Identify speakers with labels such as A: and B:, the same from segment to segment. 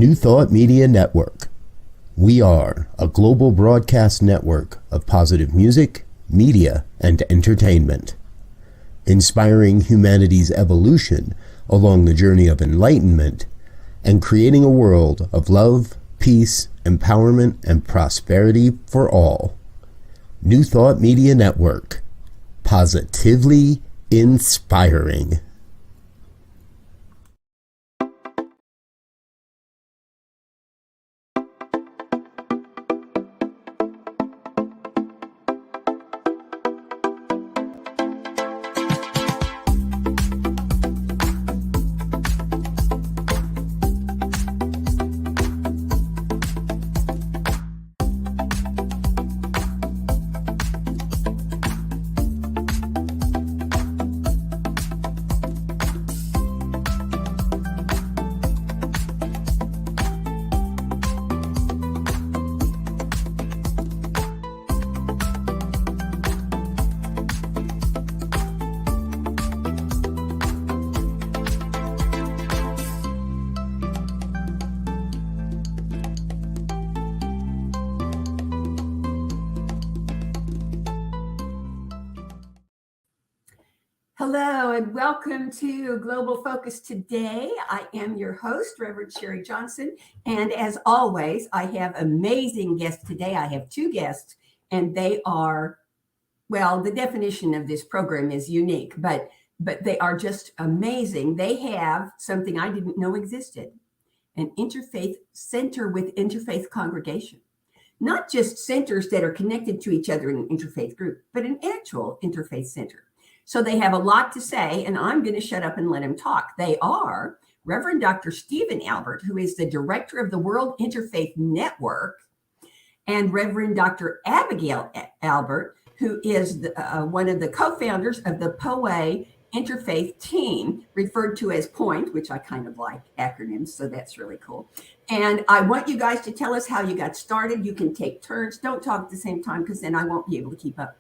A: New Thought Media Network. We are a global broadcast network of positive music, media, and entertainment, inspiring humanity's evolution along the journey of enlightenment and creating a world of love, peace, empowerment, and prosperity for all. New Thought Media Network. Positively inspiring.
B: Hello and welcome to Global Focus Today. I am your host, Reverend Sharri Johnson. And as always, I have amazing guests today. I have two guests and they are, well, the definition of this program is unique, but they are just amazing. They have something I didn't know existed, an interfaith center with interfaith congregation. Not just centers that are connected to each other in an interfaith group, but an actual interfaith center. So they have a lot to say, and I'm going to shut up and let them talk. They are Reverend Dr. Stephen Albert, who is the director of the World Interfaith Network, and Reverend Dr. Abigail Albert, who is one of the co-founders of the POA Interfaith Team, referred to as POINT, which I kind of like acronyms, so that's really cool. And I want you guys to tell us how you got started. You can take turns. Don't talk at the same time because then I won't be able to keep up.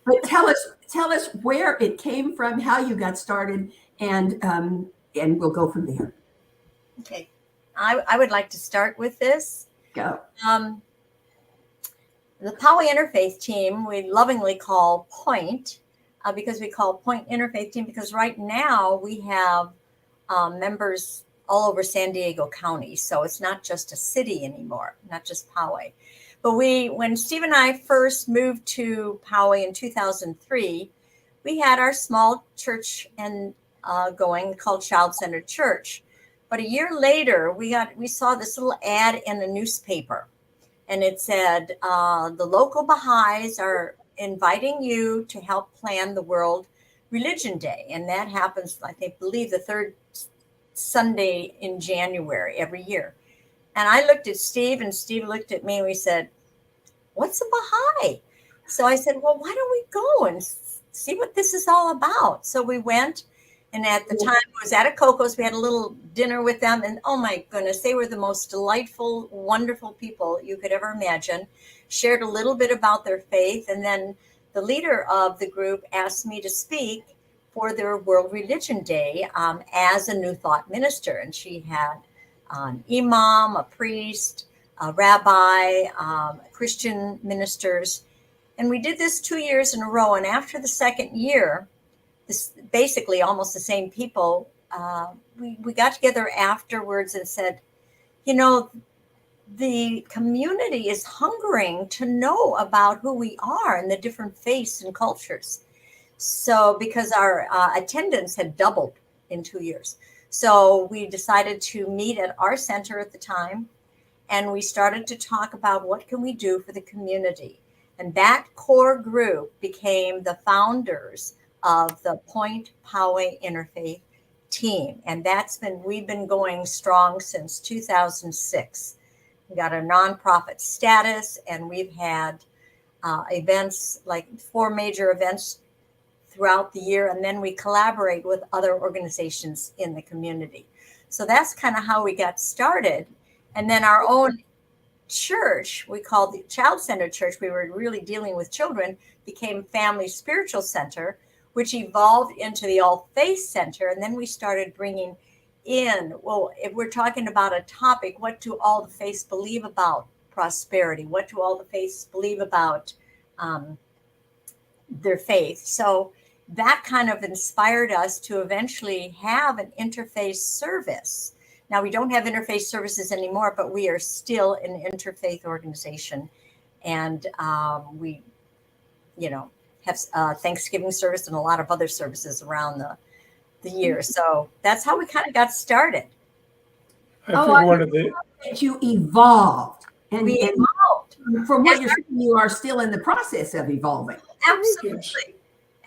B: But tell us where it came from, how you got started, and we'll go from there.
C: Okay, I would like to start with this.
B: Go.
C: The POA Interfaith Team we lovingly call POINT because we call POINT Interfaith Team because right now we have members all over San Diego County, so it's not just a city anymore, not just POA. But when Steve and I first moved to POA in 2003, we had our small church going called Child Centered Church. But a year later, we saw this little ad in a newspaper, and it said, the local Baha'is are inviting you to help plan the World Religion Day. And that happens, I believe, the third Sunday in January every year. And I looked at Steve and Steve looked at me and we said, what's a Baha'i? So I said, well, why don't we go and see what this is all about? So we went, and at the time it was at a Coco's. We had a little dinner with them, and oh my goodness, they were the most delightful, wonderful people you could ever imagine. Shared a little bit about their faith, and then the leader of the group asked me to speak for their World Religion Day as a New Thought minister, and she had an imam, a priest, a rabbi, Christian ministers. And we did this 2 years in a row. And after the second year, this basically almost the same people, we got together afterwards and said, you know, the community is hungering to know about who we are and the different faiths and cultures. So because our attendance had doubled in 2 years. So we decided to meet at our center at the time, and we started to talk about what can we do for the community. And that core group became the founders of the POINT POA Interfaith Team. And we've been going strong since 2006. We got a nonprofit status, and we've had events, like 4 major events throughout the year, and then we collaborate with other organizations in the community. So that's kind of how we got started. And then our own church, we called the Child Centered Church, we were really dealing with children, became Family Spiritual Center, which evolved into the All Faith Center. And then we started bringing well, if we're talking about a topic, what do all the faiths believe about prosperity? What do all the faiths believe about their faith? So that kind of inspired us to eventually have an interfaith service. Now, we don't have interfaith services anymore, but we are still an interfaith organization. And we, have Thanksgiving service and a lot of other services around the year. So that's how we kind of got started.
D: I think one of the
B: that you evolved. And,
C: We
B: and
C: evolved.
B: from what you're saying, you are still in the process of evolving.
C: Absolutely.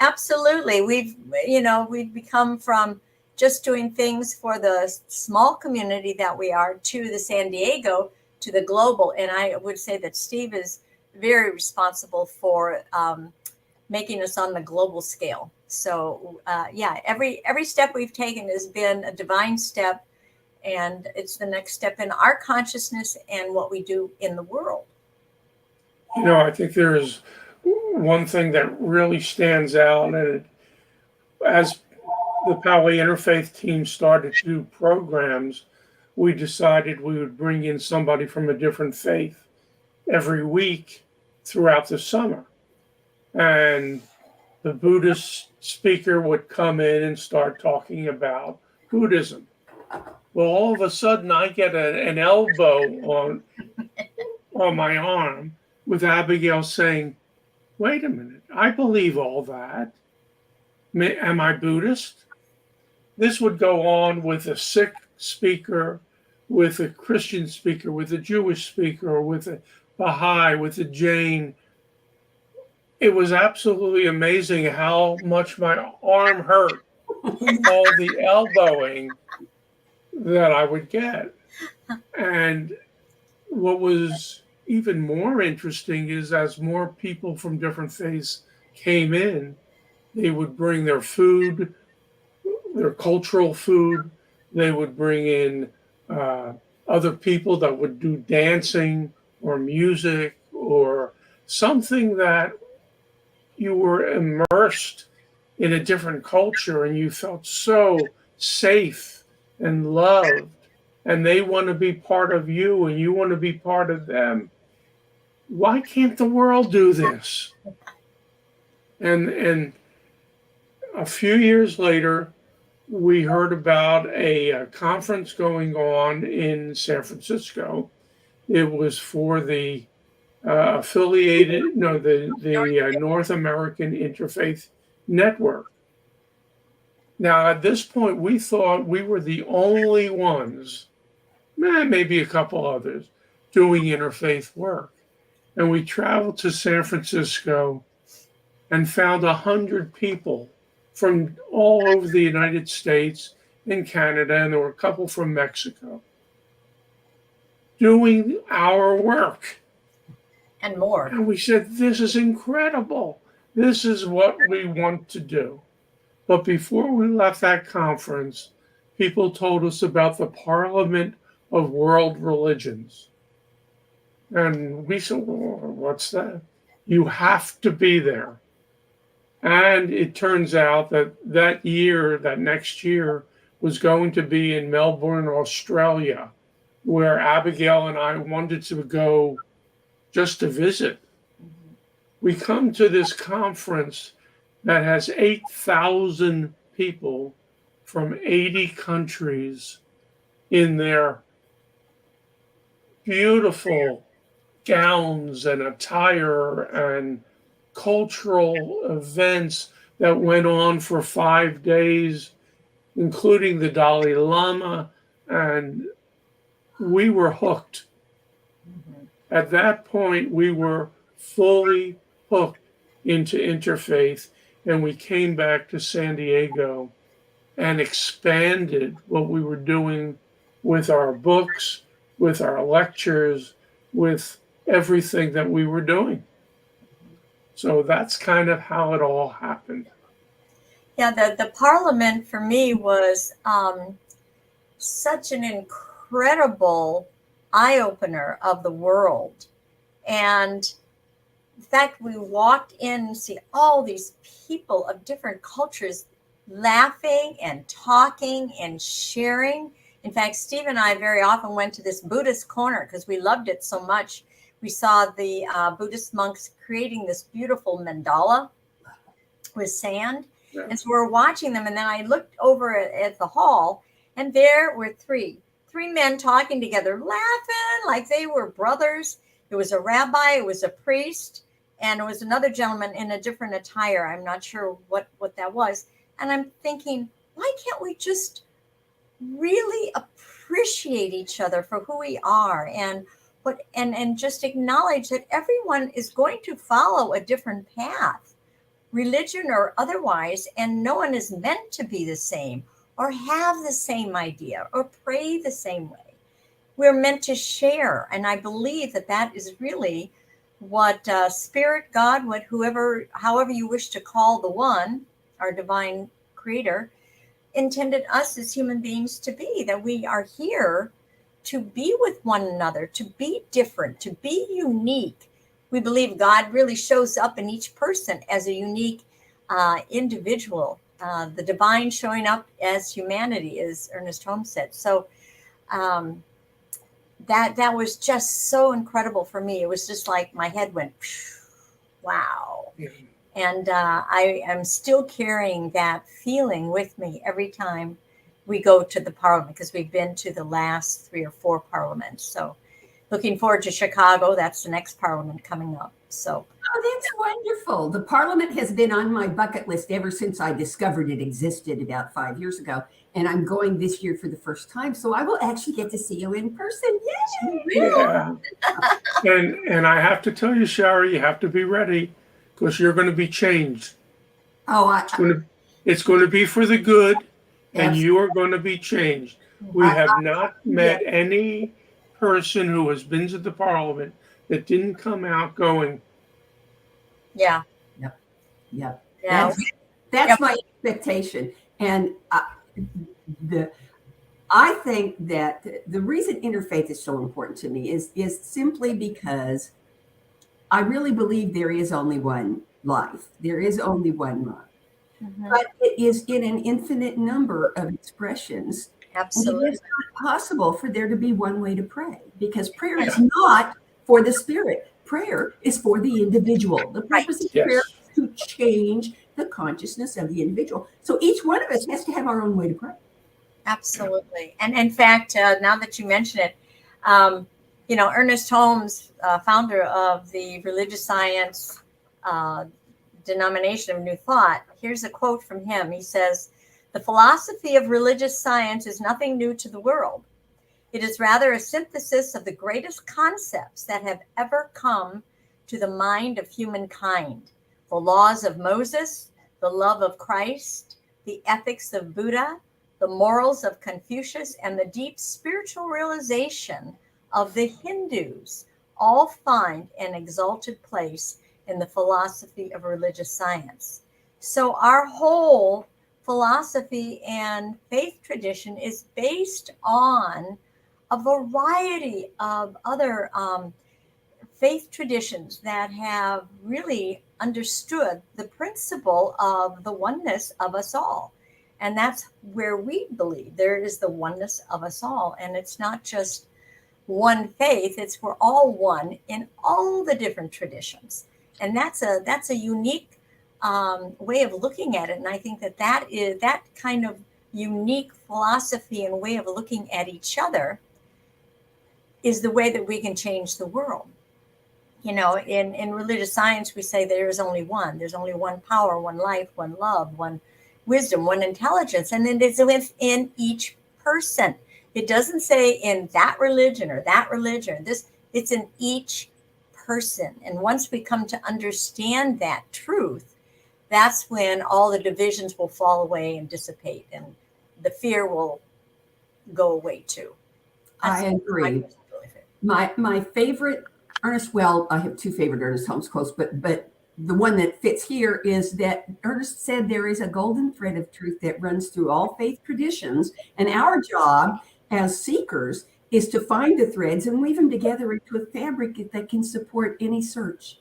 C: Absolutely. We've become from just doing things for the small community that we are to the San Diego to the global. And I would say that Steve is very responsible for making us on the global scale. So every step we've taken has been a divine step, and it's the next step in our consciousness and what we do in the world.
D: I think there is one thing that really stands out, and as the Poway Interfaith team started to do programs, we decided we would bring in somebody from a different faith every week throughout the summer. And the Buddhist speaker would come in and start talking about Buddhism. Well, all of a sudden, I get an elbow on my arm with Abigail saying, "Wait a minute, I believe all that. Am I Buddhist?" This would go on with a Sikh speaker, with a Christian speaker, with a Jewish speaker, with a Baha'i, with a Jain. It was absolutely amazing how much my arm hurt from all the elbowing that I would get. And what was even more interesting is as more people from different faiths came in, they would bring their food, their cultural food. They would bring in other people that would do dancing or music or something that you were immersed in a different culture and you felt so safe and loved, and they want to be part of you and you want to be part of them. Why can't the world do this? And a few years later, we heard about a conference going on in San Francisco. It was for the North American Interfaith Network. Now, at this point, we thought we were the only ones, maybe a couple others, doing interfaith work. And we traveled to San Francisco and found 100 people from all over the United States and Canada, and there were a couple from Mexico, doing our work.
C: And more.
D: And we said, this is incredible. This is what we want to do. But before we left that conference, people told us about the Parliament of World Religions. And we said, well, what's that? You have to be there. And it turns out that next year, was going to be in Melbourne, Australia, where Abigail and I wanted to go just to visit. We come to this conference that has 8,000 people from 80 countries in their beautiful gowns and attire and cultural events that went on for 5 days, including the Dalai Lama, and we were hooked. At that point, we were fully hooked into interfaith, and we came back to San Diego and expanded what we were doing with our books, with our lectures, with everything that we were doing. So that's kind of how it all happened.
C: Yeah, the Parliament for me was such an incredible eye-opener of the world. And in fact, we walked in and see all these people of different cultures laughing and talking and sharing. In fact, Steve and I very often went to this Buddhist corner because we loved it so much. We saw the Buddhist monks creating this beautiful mandala with sand.
D: Yeah.
C: And so we're watching them. And then I looked over at the hall, and there were three men talking together, laughing like they were brothers. It was a rabbi, it was a priest, and it was another gentleman in a different attire. I'm not sure what that was. And I'm thinking, why can't we just really appreciate each other for who we are and just acknowledge that everyone is going to follow a different path, religion or otherwise, and no one is meant to be the same or have the same idea or pray the same way. We're meant to share. And I believe that is really what Spirit, God, however you wish to call the one, our divine creator, intended us as human beings to be, that we are here to be with one another, to be different, to be unique. We believe God really shows up in each person as a unique individual, the divine showing up as humanity, as Ernest Holmes said. So that was just so incredible for me. It was just like my head went, wow.
D: Yeah.
C: And I am still carrying that feeling with me every time we go to the parliament, because we've been to the last 3 or 4 parliaments. So looking forward to Chicago. That's the next parliament coming up. So.
B: Oh, that's wonderful. The parliament has been on my bucket list ever since I discovered it existed about 5 years ago. And I'm going this year for the first time. So I will actually get to see you in person. Yay!
D: Yeah. And I have to tell you, Sharri, you have to be ready, because you're going to be changed.
B: Oh,
D: It's going to be for the good, and
B: Absolutely.
D: you are going to be changed. We have not met any person who has been to the parliament that didn't come out going,
C: Yeah.
B: Yep.
C: Yeah.
B: That's my expectation. And I think that the reason interfaith is so important to me is simply because I really believe there is only one life. There is only one love.
C: Mm-hmm.
B: But it is in an infinite number of expressions.
C: Absolutely.
B: And it is not possible for there to be one way to pray, because prayer is not for the spirit. Prayer is for the individual. The purpose of prayer is to change the consciousness of the individual. So each one of us has to have our own way to pray.
C: Absolutely. And in fact, now that you mention it, Ernest Holmes, founder of the religious science denomination of New Thought, here's a quote from him. He says, "The philosophy of religious science is nothing new to the world. It is rather a synthesis of the greatest concepts that have ever come to the mind of humankind. The laws of Moses, the love of Christ, the ethics of Buddha, the morals of Confucius, and the deep spiritual realization of the Hindus all find an exalted place in the philosophy of religious science." So our whole philosophy and faith tradition is based on a variety of other faith traditions that have really understood the principle of the oneness of us all. And that's where we believe there is the oneness of us all. And it's not just one faith, it's we're all one in all the different traditions. And that's a unique way of looking at it. And I think that is that kind of unique philosophy and way of looking at each other is the way that we can change the world. In religious science, we say there is only one. There's only one power, one life, one love, one wisdom, one intelligence. And then it's within each person. It doesn't say in that religion or that religion. It's in each person. And once we come to understand that truth, that's when all the divisions will fall away and dissipate, and the fear will go away too.
B: I agree. My favorite Ernest, well, I have 2 favorite Ernest Holmes quotes, but the one that fits here is that Ernest said there is a golden thread of truth that runs through all faith traditions, and our job as seekers is to find the threads and weave them together into a fabric that can support any search,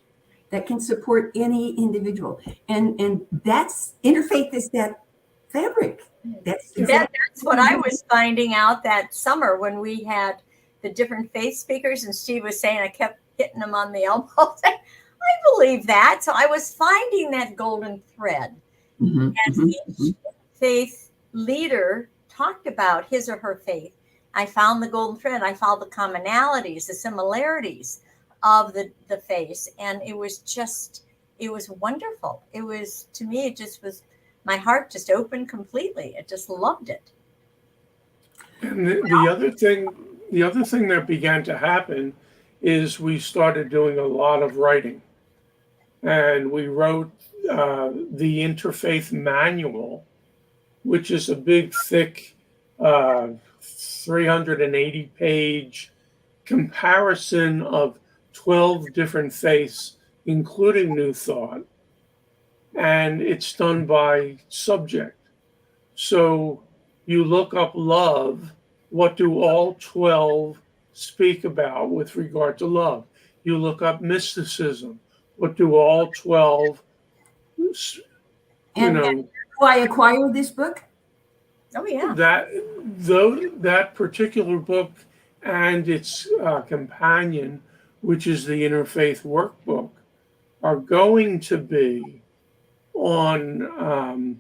B: that can support any individual. And that's interfaith, is that fabric. That's exactly
C: That's what I was finding out that summer when we had the different faith speakers, and Steve was saying I kept hitting him on the elbow. I believe that. So I was finding that golden thread as each faith leader talked about his or her faith. I found the golden thread. I found the commonalities, the similarities of the faiths. And it was wonderful. It was, to me, it just was, my heart just opened completely. I just loved it.
D: And the other thing that began to happen is we started doing a lot of writing. And we wrote the Interfaith Manual, which is a big, thick 380-page comparison of 12 different faiths, including New Thought. And it's done by subject. So you look up love, what do all 12 speak about with regard to love? You look up mysticism, what do all 12,
B: And I acquired this book?
C: Oh, yeah.
D: That particular book and its companion, which is the Interfaith Workbook, are going to be on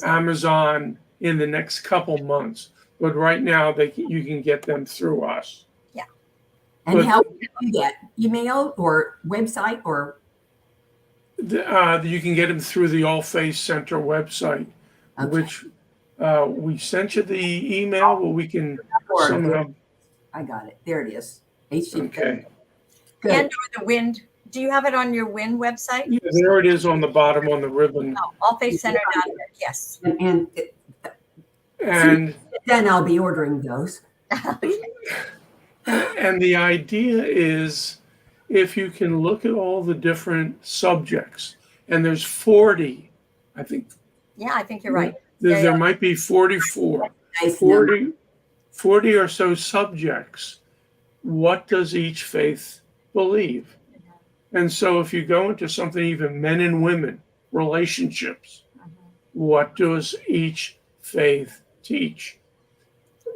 D: Amazon in the next couple months. But right now, you can get them through us.
C: Yeah.
B: And how can you get email or website or?
D: You can get them through the All Faith Center website, which we sent you the email, but we can somehow.
B: I got it. There it is.
D: Okay.
B: Good.
C: And or the WIND. Do you have it on your WIND website?
D: Yeah, there it is on the bottom on the ribbon.
C: Oh, allfaithcenter.org. Yes.
B: And then I'll be ordering those.
D: And the idea is, if you can look at all the different subjects, and there's 40, I think.
C: Yeah, I think you're right.
D: There might be 44,
B: Nice
D: 40 or so subjects. What does each faith believe? And so if you go into something, even men and women, relationships, what does each faith teach?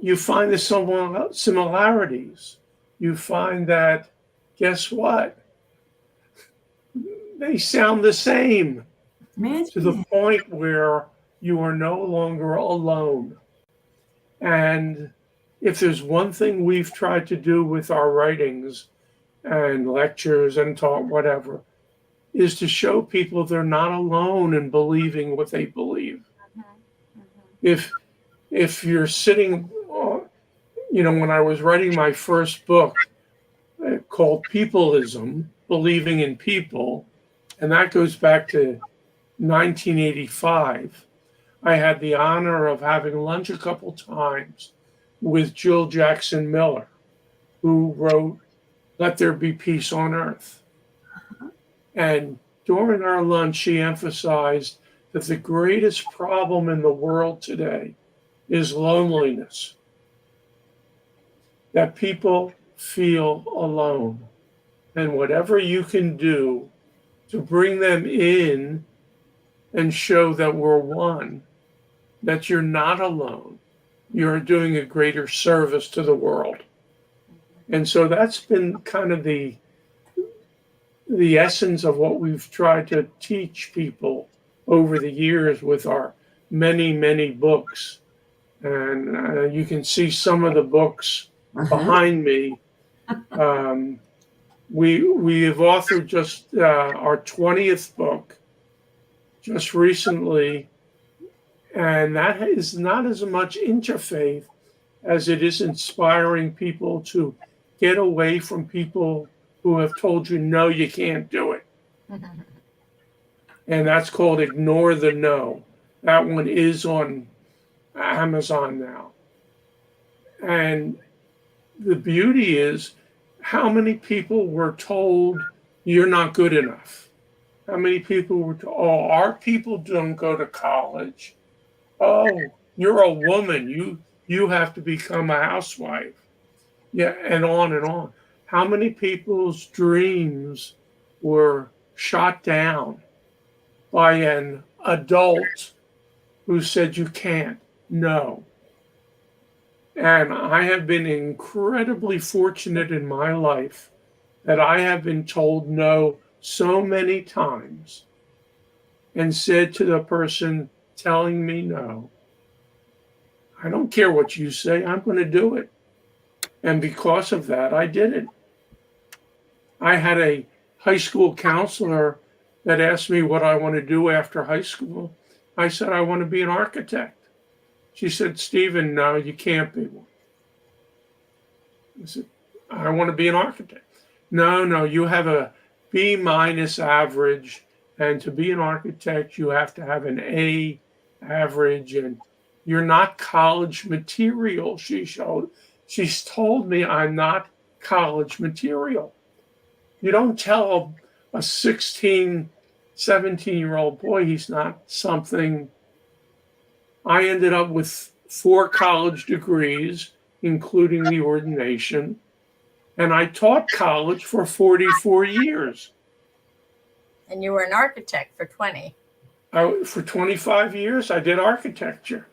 D: You find the similarities. You find that, guess what? They sound the same. To the point where you are no longer alone. And if there's one thing we've tried to do with our writings and lectures and talk, whatever, is to show people they're not alone in believing what they believe. If you're sitting, when I was writing my first book called Peopleism, Believing in People, and that goes back to 1985, I had the honor of having lunch a couple times with Jill Jackson Miller, who wrote Let There Be Peace on Earth. And during our lunch, she emphasized that the greatest problem in the world today is loneliness, that people feel alone. And whatever you can do to bring them in and show that we're one, that you're not alone, you're doing a greater service to the world. And so that's been kind of the essence of what we've tried to teach people over the years with our many, many books. And you can see some of the books behind me. We have authored just our 20th book just recently, and that is not as much interfaith as it is inspiring people to get away from people who have told you, no, you can't do it. And that's called Ignore the No. That one is on Amazon now. And the beauty is, how many people were told you're not good enough? How many people were told, oh, our people don't go to college. Oh, you're a woman. You have to become a housewife. Yeah, and on and on. How many people's dreams were shot down by an adult who said you can't. No. And I have been incredibly fortunate in my life that I have been told no so many times and said to the person telling me no, I don't care what you say, I'm going to do it. And because of that, I did it. I had a high school counselor that asked me what I want to do after high school. I said, I want to be an architect. She said, Stephen, no, you can't be one. I said, I want to be an architect. No, you have a B minus average. And to be an architect, you have to have an A average. And you're not college material. She's told me I'm not college material. You don't tell a 16, 17-year-old boy he's not something. I ended up with 4 college degrees, including the ordination, and I taught college for 44 years.
C: And you were an architect for 20.
D: For 25 years, I did architecture.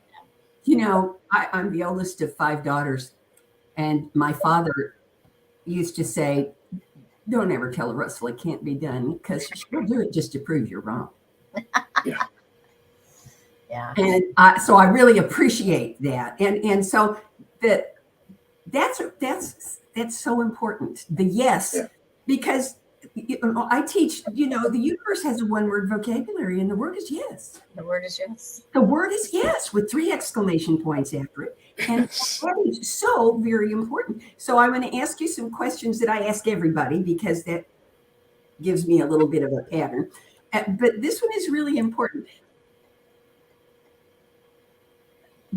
B: You know, I'm the oldest of 5 daughters, and my father used to say, don't ever tell Russell it can't be done, because she'll do it just to prove you're wrong.
D: Yeah.
C: Yeah.
B: And so I really appreciate that. And so that's so important. The yes,
D: Yeah.
B: because I teach, the universe has a 1-word vocabulary, and the word is yes.
C: The word is yes.
B: The word is yes, with 3 exclamation points after it. And that is so very important. So I'm going to ask you some questions that I ask everybody, because that gives me a little bit of a pattern. But this one is really important.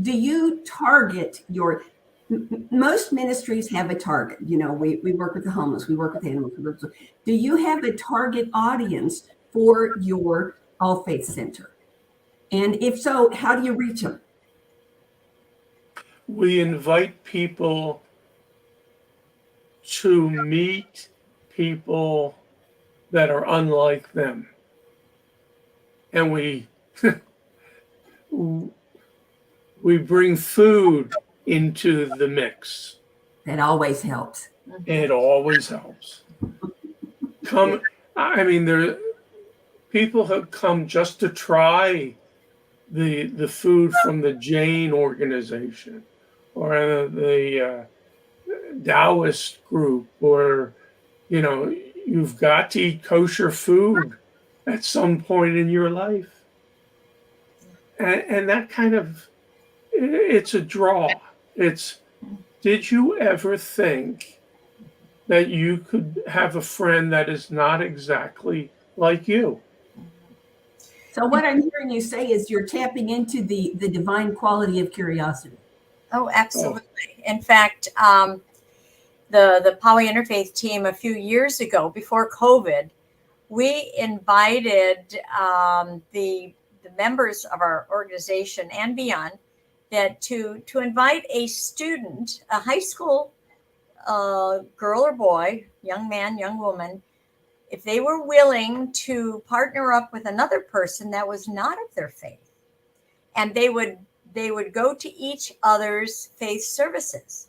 B: Do you target most ministries have a target? We work with the homeless, we work with animals. Do you have a target audience for your All Faith Center? And if so, how do you reach them?
D: We invite people to meet people that are unlike them. And we bring food into the mix.
B: That always helps.
D: It always helps. People have come just to try the food from the Jain organization or the Taoist group, or you've got to eat kosher food at some point in your life, and that kind of, it's a draw. Did you ever think that you could have a friend that is not exactly like you?
B: So what I'm hearing you say is you're tapping into the divine quality of curiosity.
C: Oh, absolutely. In fact, the Poly Interfaith team a few years ago, before COVID, we invited the members of our organization and beyond that to invite a student, a high school girl or boy, young man, young woman, if they were willing to partner up with another person that was not of their faith, and they would go to each other's faith services.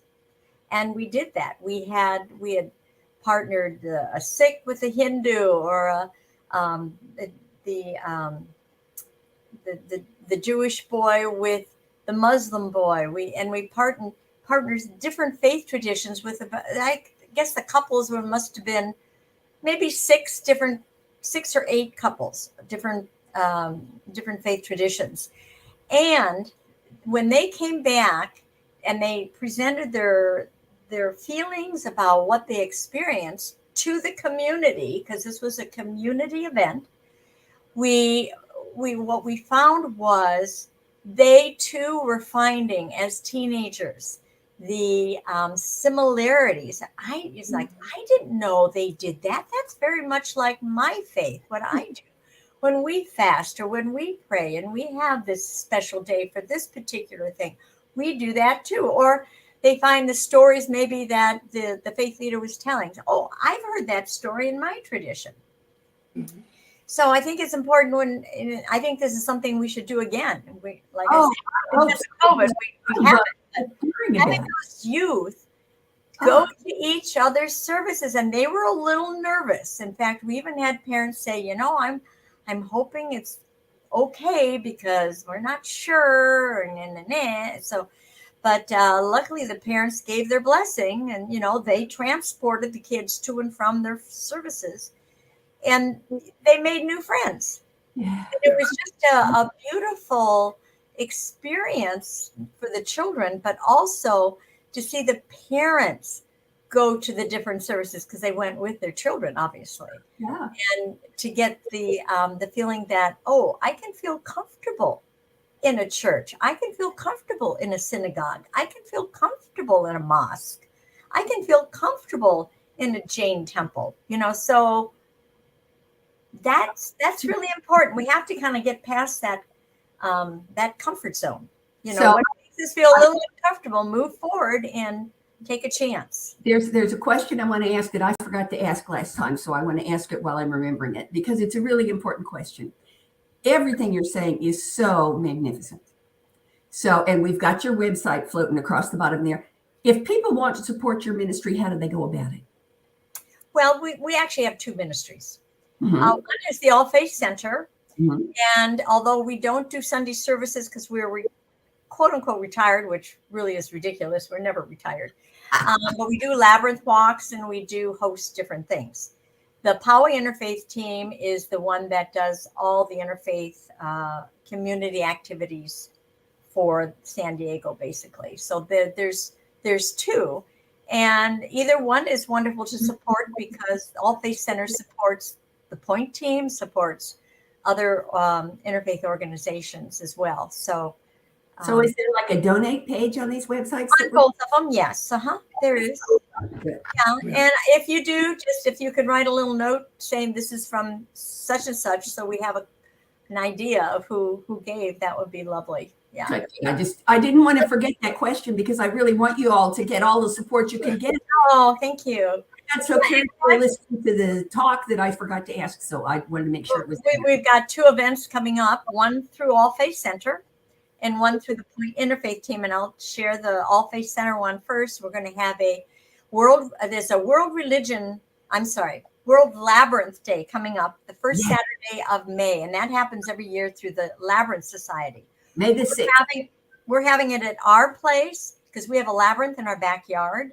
C: And we did that. We had partnered a Sikh with a Hindu, or the Jewish boy with the Muslim boy. We partners different faith traditions with, I guess the couples must have been maybe 6 or 8 couples, different faith traditions. And when they came back and they presented their feelings about what they experienced to the community, because this was a community event, what we found was they too were finding, as teenagers, the similarities. It's like, I didn't know they did that. That's very much like my faith, what I do. When we fast or when we pray and we have this special day for this particular thing, we do that too. Or they find the stories maybe that the faith leader was telling. Oh, I've heard that story in my tradition. Mm-hmm. So I think it's important I think this is something we should do again. We, like I
B: Oh,
C: said, because of COVID, we haven't.
B: hearing
C: Having
B: about it.
C: those youth go
B: Oh,
C: to each other's services, and they were a little nervous. In fact, we even had parents say, I'm hoping it's okay because we're not sure. And so, but luckily the parents gave their blessing, and they transported the kids to and from their services, and they made new friends.
B: yeah.
C: It was just a beautiful experience for the children, but also to see the parents go to the different services because they went with their children, obviously,
B: Yeah.
C: and to get the feeling that, I can feel comfortable in a church. I can feel comfortable in a synagogue. I can feel comfortable in a mosque. I can feel comfortable in a Jain temple. So that's really important. We have to kind of get past that comfort zone.
B: So
C: What makes us feel a little uncomfortable, move forward and take a chance.
B: there's a question I want to ask that I forgot to ask last time, so I want to ask it while I'm remembering it because it's a really important question. Everything you're saying is so magnificent. So, and we've got your website floating across the bottom there. If people want to support your ministry, how do they go about it?
C: Well, we actually have two ministries.
B: Mhm.
C: One is the All Faith Center.
B: Mhm.
C: And although we don't do Sunday services because we're quote unquote retired, which really is ridiculous. We're never retired. But we do labyrinth walks and we do host different things. The Poway Interfaith team is the one that does all the interfaith community activities for San Diego, basically. So there's two. And either one is wonderful to support because All Faith Center supports the Point team, supports other interfaith organizations as well. So
B: is there like a donate page on these websites?
C: on both of them, yes. There is.
B: Good.
C: Yeah. And if you do, if you could write a little note saying this is from such and such, so we have an idea of who gave, that would be lovely. Yeah.
B: I didn't want to forget that question because I really want you all to get all the support you can get.
C: Oh, thank you.
B: That's so curious to listen to the talk that I forgot to ask, so I wanted to make sure it was.
C: We've got two events coming up, one through All Faith Center and one through the Point Interfaith team. And I'll share the All Faith Center one first. We're going to have World Labyrinth Day coming up the first Saturday of May. And that happens every year through the Labyrinth Society.
B: May the 6th.
C: We're having it at our place because we have a labyrinth in our backyard.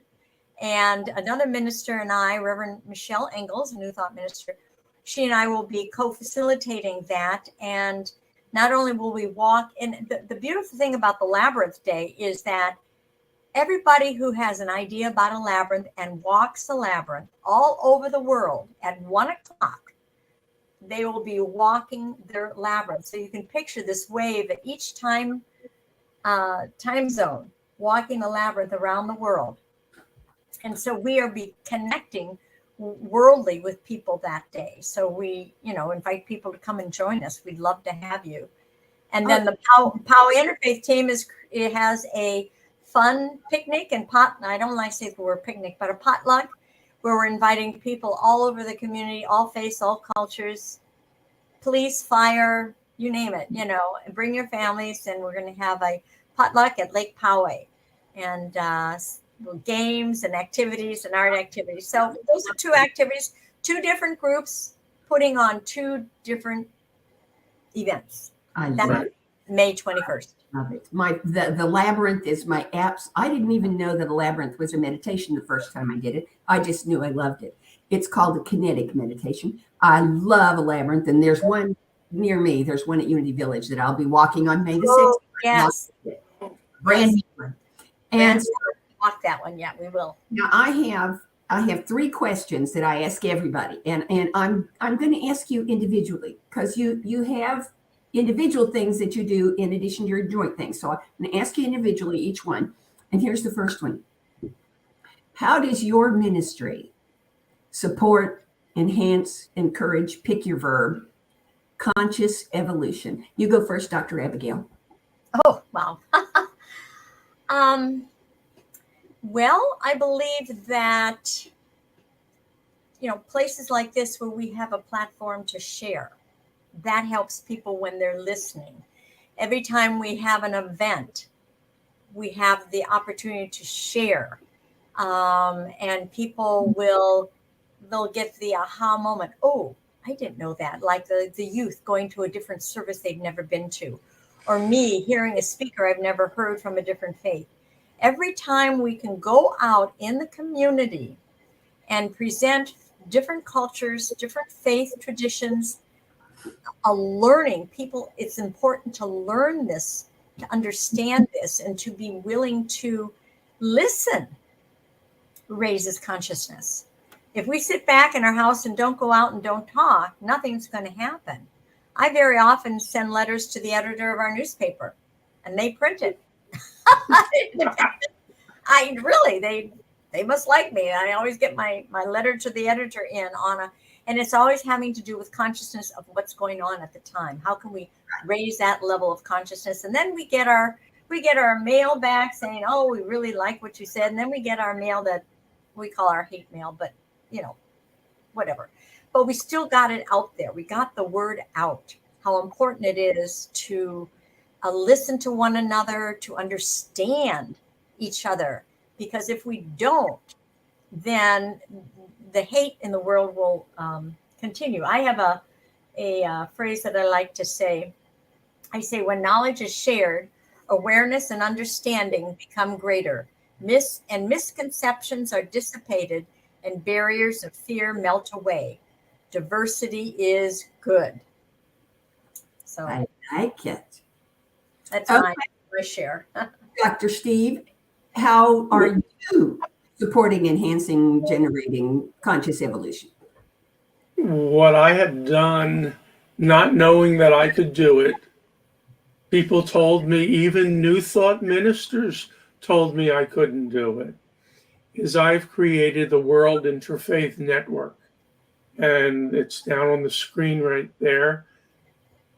C: And another minister and I, Reverend Michelle Engels, a New Thought minister, she and I will be co-facilitating that. And not only will we walk, and the beautiful thing about the Labyrinth Day is that everybody who has an idea about a labyrinth and walks the labyrinth all over the world at 1:00, they will be walking their labyrinth. So you can picture this wave at each time zone, walking the labyrinth around the world. And so we are connecting worldly with people that day. So we, invite people to come and join us. We'd love to have you. And then the Poway Interfaith team has a fun picnic and I don't like to say the word picnic, but a potluck where we're inviting people all over the community, all faiths, all cultures, police, fire, you name it, and bring your families. And we're going to have a potluck at Lake Poway and games and activities and art activities. So those are two activities, two different groups putting on two different events.
B: I love it.
C: May 21st.
B: Love it. The labyrinth is my apps. I didn't even know that a labyrinth was a meditation the first time I did it. I just knew I loved it. It's called a kinetic meditation. I love a labyrinth, and there's one near me. There's one at Unity Village that I'll be walking on May the 6th.
C: Yes.
B: Brand new one. And
C: walk that one. Yeah, we will.
B: Now I have 3 questions that I ask everybody, and I'm going to ask you individually because you have individual things that you do in addition to your joint things. So I'm going to ask you individually each one. And here's the first one. How does your ministry support, enhance, encourage, pick your verb, conscious evolution? You go first, Dr. Abigail.
C: Oh, wow. Well, I believe that, places like this where we have a platform to share that helps people when they're listening. Every time we have an event, we have the opportunity to share, and people they'll get the aha moment. Oh, I didn't know that. Like the youth going to a different service they've never been to, or me hearing a speaker I've never heard from a different faith. Every time we can go out in the community and present different cultures, different faith traditions, learning people, it's important to learn this, to understand this, and to be willing to listen raises consciousness. If we sit back in our house and don't go out and don't talk, nothing's going to happen. I very often send letters to the editor of our newspaper, and they print it. They must like me. I always get my letter to the editor in and it's always having to do with consciousness of what's going on at the time. How can we raise that level of consciousness? And then we get our mail back saying, oh, we really like what you said. And then we get our mail that we call our hate mail, but whatever. But we still got it out there. We got the word out, how important it is to listen to one another, to understand each other. Because if we don't, then the hate in the world will continue. I have a phrase that I like to say. I say, when knowledge is shared, awareness and understanding become greater. Misconceptions are dissipated, and barriers of fear melt away. Diversity is good. So
B: I like it.
C: that's my share.
B: Dr. Steve, how are you supporting, enhancing, generating conscious evolution?
D: What I have done, not knowing that I could do it, people told me, even New Thought ministers told me I couldn't do it, is I've created the World Interfaith Network. And it's down on the screen right there.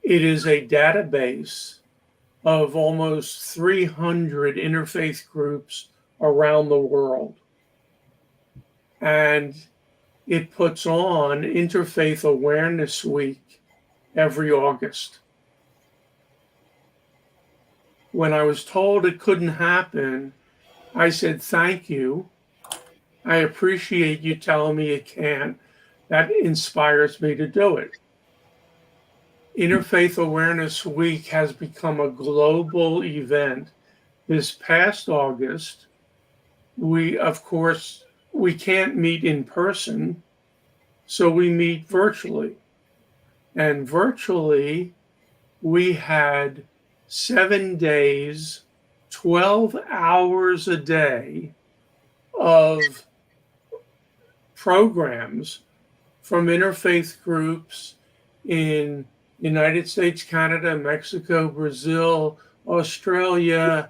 D: It is a database of almost 300 interfaith groups around the world. And it puts on Interfaith Awareness Week every August. When I was told it couldn't happen, I said, thank you. I appreciate you telling me it can't. That inspires me to do it. Interfaith Awareness Week has become a global event. This past August, we can't meet in person, so we meet virtually. And virtually, we had 7 days, 12 hours a day of programs from interfaith groups in United States, Canada, Mexico, Brazil, Australia,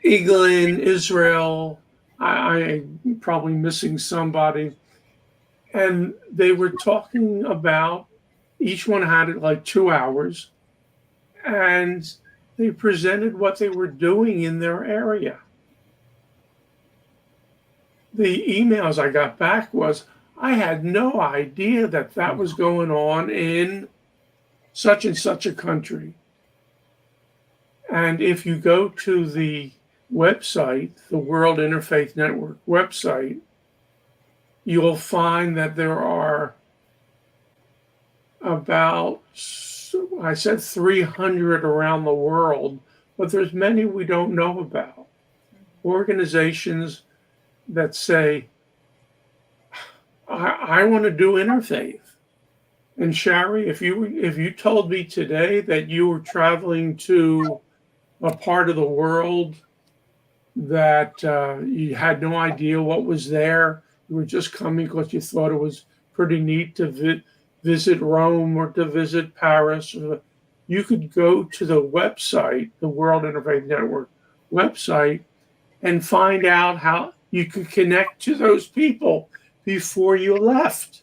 D: England, Israel. I'm probably missing somebody. And they were talking about, each one had it like 2 hours, and they presented what they were doing in their area. The emails I got back was, I had no idea that was going on in such and such a country. And if you go to the website, the World Interfaith Network website, you'll find that there are about, I said 300 around the world, but there's many we don't know about. Organizations that say, I want to do interfaith. And Sharri, if you told me today that you were traveling to a part of the world that you had no idea what was there, you were just coming because you thought it was pretty neat to visit Rome or to visit Paris, you could go to the website, the World Interfaith Network website, and find out how you could connect to those people before you left.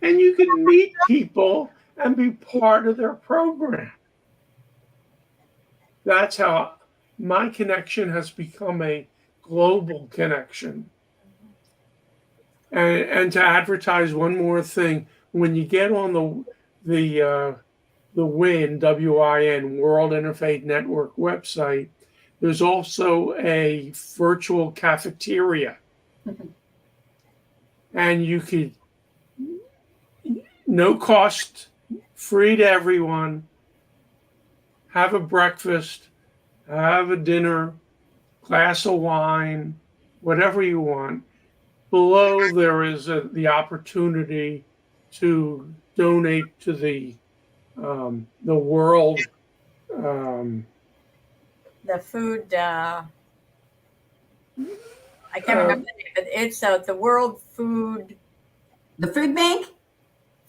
D: And you can meet people and be part of their program. That's how my connection has become a global connection. And to advertise one more thing, when you get on the WIN World Interfaith Network website, there's also a virtual cafeteria, and you could, no cost, free to everyone, have a breakfast, have a dinner, glass of wine, whatever you want. Below there is the opportunity to donate to the world.
C: The food. I can't remember the name, but it's the World Food.
B: The food bank?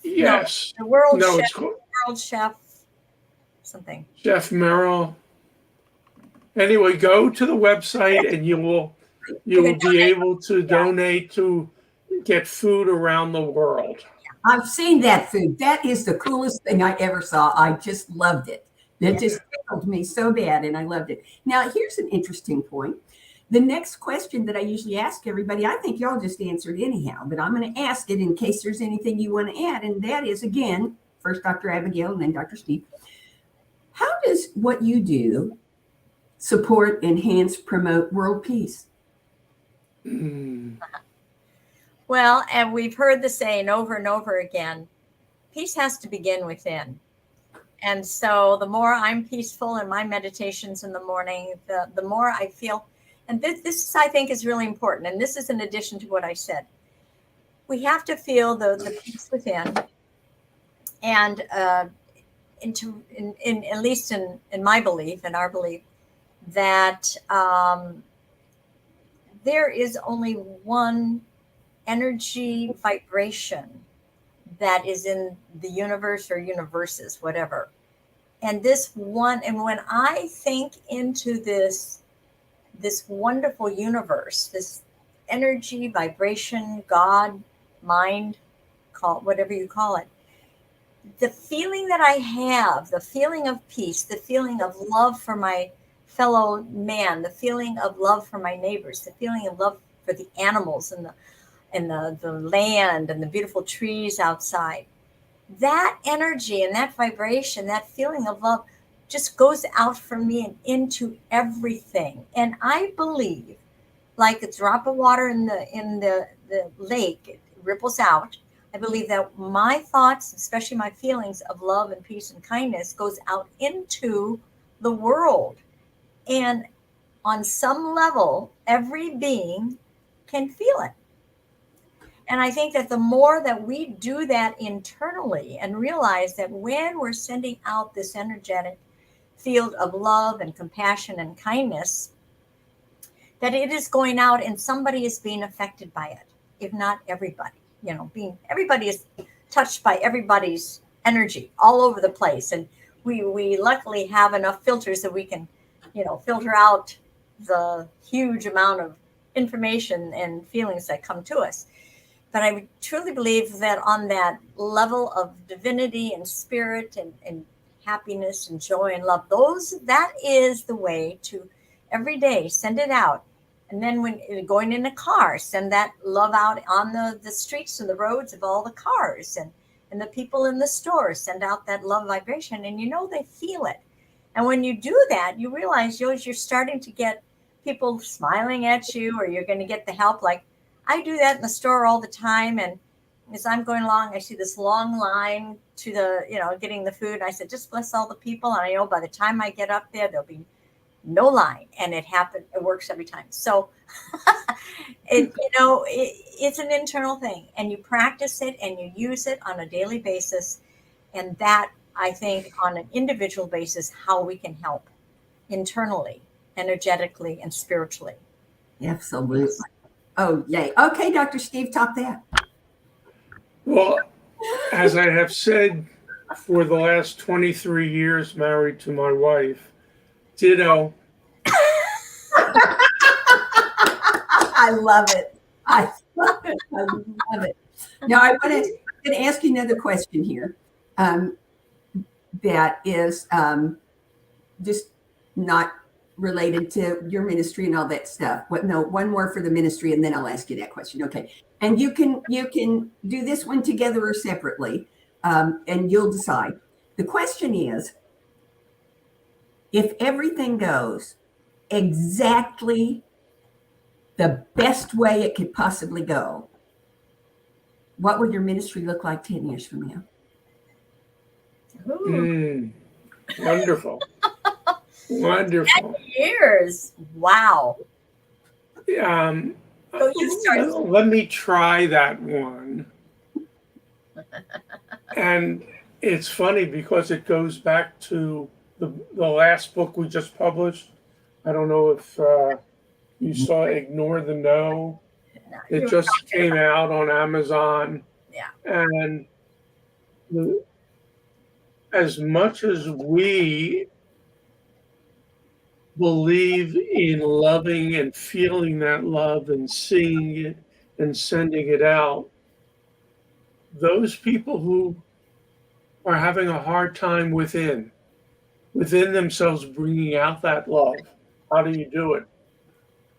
D: Yes.
C: No, the World
D: No,
C: Chef.
D: it's called
C: World Chef. Something.
D: Chef Merrill. Anyway, go to the website and you will be able to donate to get food around the world.
B: I've seen that food. That is the coolest thing I ever saw. I just loved it. It just tickled me so bad, and I loved it. Now, here's an interesting point. The next question that I usually ask everybody, I think y'all just answered anyhow, but I'm going to ask it in case there's anything you want to add. And that is, again, first Dr. Abigail and then Dr. Steve. How does what you do support, enhance, promote world peace?
C: Well, and we've heard the saying over and over again, peace has to begin within. And so the more I'm peaceful in my meditations in the morning, the more I feel, and this I think is really important. And this is in addition to what I said. We have to feel the peace within, and at least in my belief, in our belief, that there is only one energy vibration that is in the universe or universes, whatever. And this one, and when I think into this wonderful universe, this energy, vibration, God, mind, call it whatever you call it, the feeling that I have, the feeling of peace, the feeling of love for my fellow man, the feeling of love for my neighbors, the feeling of love for the animals and the land and the beautiful trees outside. That energy and that vibration, that feeling of love just goes out from me and into everything. And I believe, like a drop of water in the lake, it ripples out. I believe that my thoughts, especially my feelings of love and peace and kindness, goes out into the world. And on some level, every being can feel it. And I think that the more that we do that internally and realize that when we're sending out this energetic field of love and compassion and kindness, that it is going out and somebody is being affected by it, if not everybody. Everybody is touched by everybody's energy all over the place. And we luckily have enough filters that we can, filter out the huge amount of information and feelings that come to us. But I truly believe that on that level of divinity and spirit and happiness and joy and love, that is the way to every day send it out. And then when going in a car, send that love out on the streets and the roads of all the cars, and the people in the stores, send out that love vibration, and they feel it. And when you do that, you realize you're starting to get people smiling at you, or you're going to get the help. Like I do that in the store all the time. And as I'm going along, I see this long line to the, getting the food. I said, just bless all the people. And I know by the time I get up there, there'll be no line. And it works every time. So it's an internal thing, and you practice it and you use it on a daily basis. And that, I think, on an individual basis, how we can help internally, energetically, and spiritually.
B: Absolutely. Oh, yay. Okay, Dr. Steve, top that.
D: Well, as I have said for the last 23 years married to my wife, ditto.
B: I love it. I love it. Now, I want to ask you another question here. That is just not related to your ministry and all that stuff. What? No, one more for the ministry, and then I'll ask you that question. Okay. And you can do this one together or separately, and you'll decide. The question is, if everything goes exactly the best way it could possibly go, what would your ministry look like 10 years from now?
D: Wonderful. Wonderful.
C: 10 years. Wow.
D: Um,
C: So you start.
D: let me try that one. And it's funny because it goes back to the last book we just published. I don't know if you saw Ignore the No. It just came out on Amazon.
C: Yeah.
D: And as much as we believe in loving and feeling that love and seeing it and sending it out, those people who are having a hard time within themselves bringing out that love, how do you do it?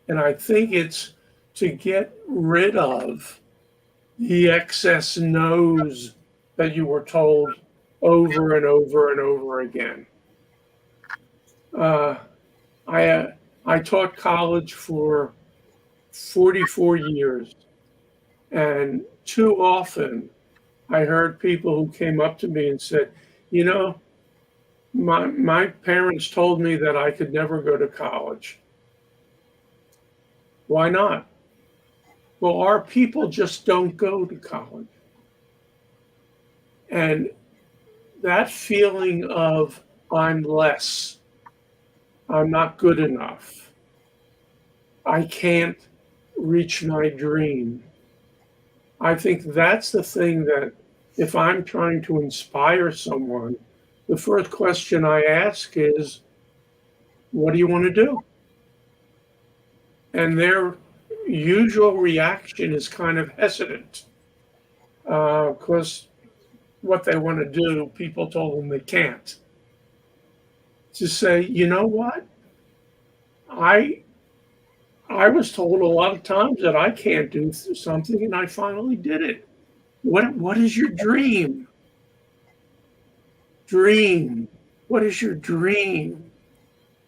D: And I think it's to get rid of the excess no's that you were told over and over and over again. I taught college for 44 years, and too often I heard people who came up to me and said, you know, my parents told me that I could never go to college. Why not? Well, our people just don't go to college. And that feeling of I'm less, I'm not good enough, I can't reach my dream. I think that's the thing that if I'm trying to inspire someone, the first question I ask is, what do you want to do? And their usual reaction is kind of hesitant because what they want to do, people told them they can't. To say, you know what? I was told a lot of times that I can't do something, and I finally did it. What is your dream? Dream. What is your dream?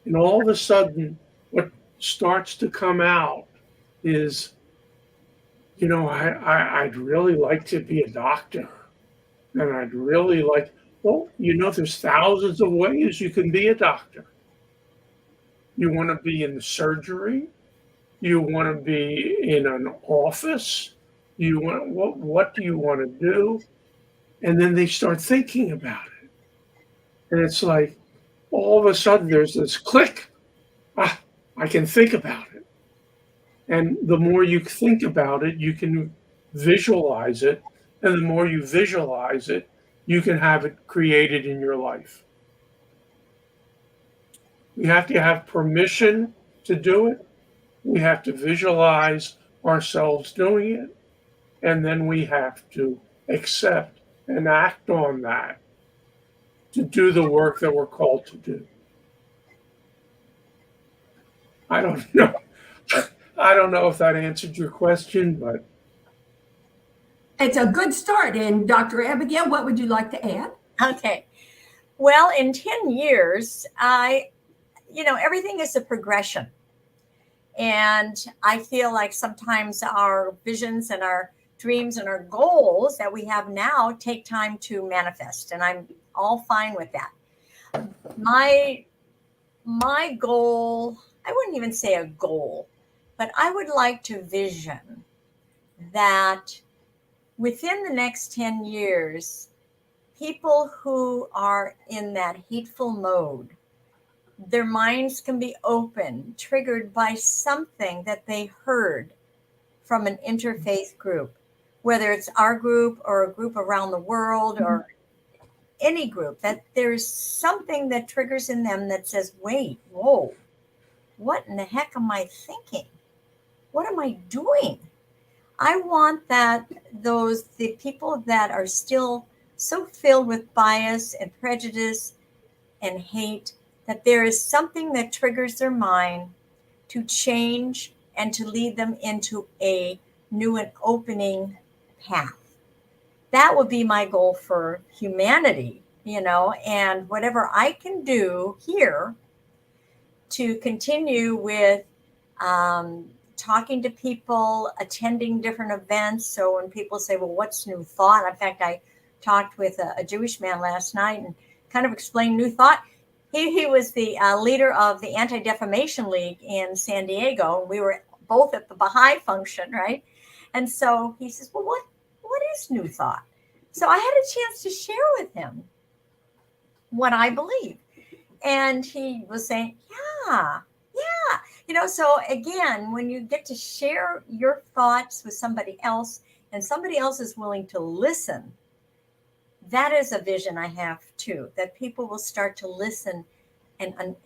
D: And all of a sudden, what starts to come out is, you know, I'd really like to be a doctor. And I'd really like, well, you know, there's thousands of ways you can be a doctor. You want to be in the surgery. You want to be in an office. You want what do you want to do? And then they start thinking about it. And it's like, all of a sudden there's this click. I can think about it. And the more you think about it, you can visualize it. And the more you visualize it, you can have it created in your life. We have to have permission to do it. We have to visualize ourselves doing it. And then we have to accept and act on that to do the work that we're called to do. I don't know. I don't know if that answered your question, but
B: it's a good start. And Dr. Abigail, what would you like to add?
C: Okay. Well, in 10 years, everything is a progression. And I feel like sometimes our visions and our dreams and our goals that we have now take time to manifest. And I'm all fine with that. My goal, I wouldn't even say a goal, but I would like to vision that within the next 10 years, people who are in that hateful mode, their minds can be open, triggered by something that they heard from an interfaith group, whether it's our group or a group around the world or any group, that there's something that triggers in them that says, wait, whoa, what in the heck am I thinking? What am I doing? I want that the people that are still so filled with bias and prejudice and hate, that there is something that triggers their mind to change and to lead them into a new and opening path. That would be my goal for humanity, and whatever I can do here to continue with talking to people, attending different events. So when people say, well, what's New Thought? In fact, I talked with a Jewish man last night and kind of explained New Thought. He was the leader of the Anti-Defamation League in San Diego. We were both at the Baha'i function, right? And so he says, well, what is New Thought? So I had a chance to share with him what I believe. And he was saying, yeah. So again, when you get to share your thoughts with somebody else and somebody else is willing to listen, that is a vision I have too, that people will start to listen and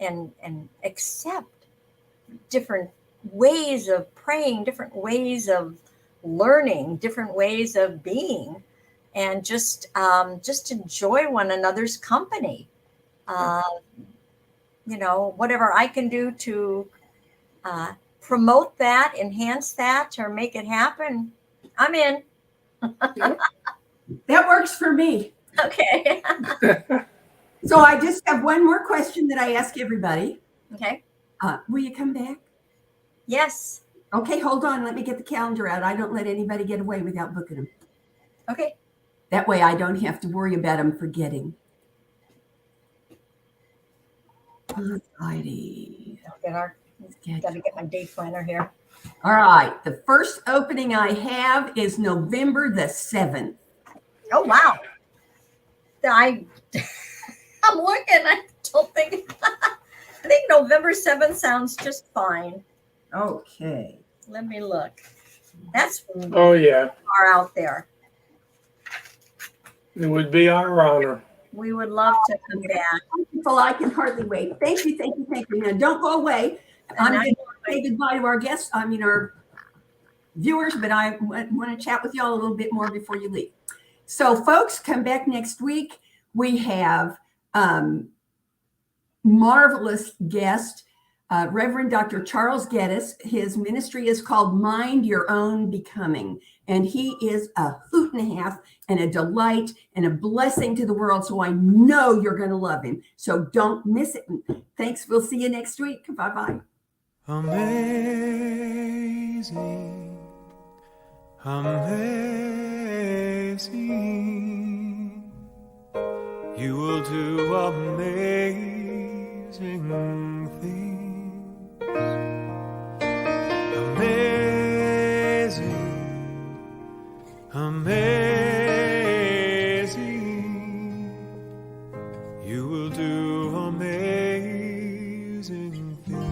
C: accept different ways of praying, different ways of learning, different ways of being, and just enjoy one another's company. Whatever I can do to promote that, enhance that, or make it happen, I'm in.
B: That works for me.
C: Okay.
B: So I just have one more question that I ask everybody.
C: Okay.
B: Will you come back?
C: Yes.
B: Okay, hold on. Let me get the calendar out. I don't let anybody get away without booking them.
C: Okay.
B: That way I don't have to worry about them forgetting. Alrighty.
C: Got to get my day planner here.
B: All right. The first opening I have is November the 7th.
C: Oh, wow. I'm looking. I don't think. I think November 7th sounds just fine.
B: Okay.
C: Let me look. That's far out there.
D: It would be our honor.
C: We would love to come back.
B: Well, I can hardly wait. Thank you. Now, don't go away. I'm going to say goodbye to our guests, our viewers, but I want to chat with y'all a little bit more before you leave. So, folks, come back next week. We have marvelous guest, Reverend Dr. Charles Geddes. His ministry is called Mind Your Own Becoming, and he is a hoot and a half and a delight and a blessing to the world, so I know you're going to love him. So don't miss it. Thanks. We'll see you next week. Bye-bye.
E: Amazing, amazing, you will do amazing things. Amazing, amazing, you will do amazing things.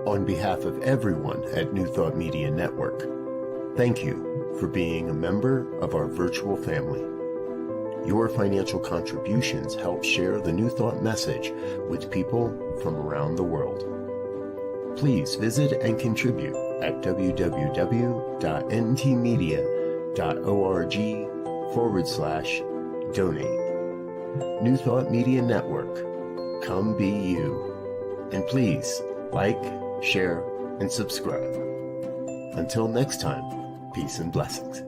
A: On behalf of everyone at New Thought Media Network, thank you for being a member of our virtual family. Your financial contributions help share the New Thought message with people from around the world. Please visit and contribute at www.ntmedia.org/donate. New Thought Media Network, come be you. And please like, share, and subscribe. Until next time, peace and blessings.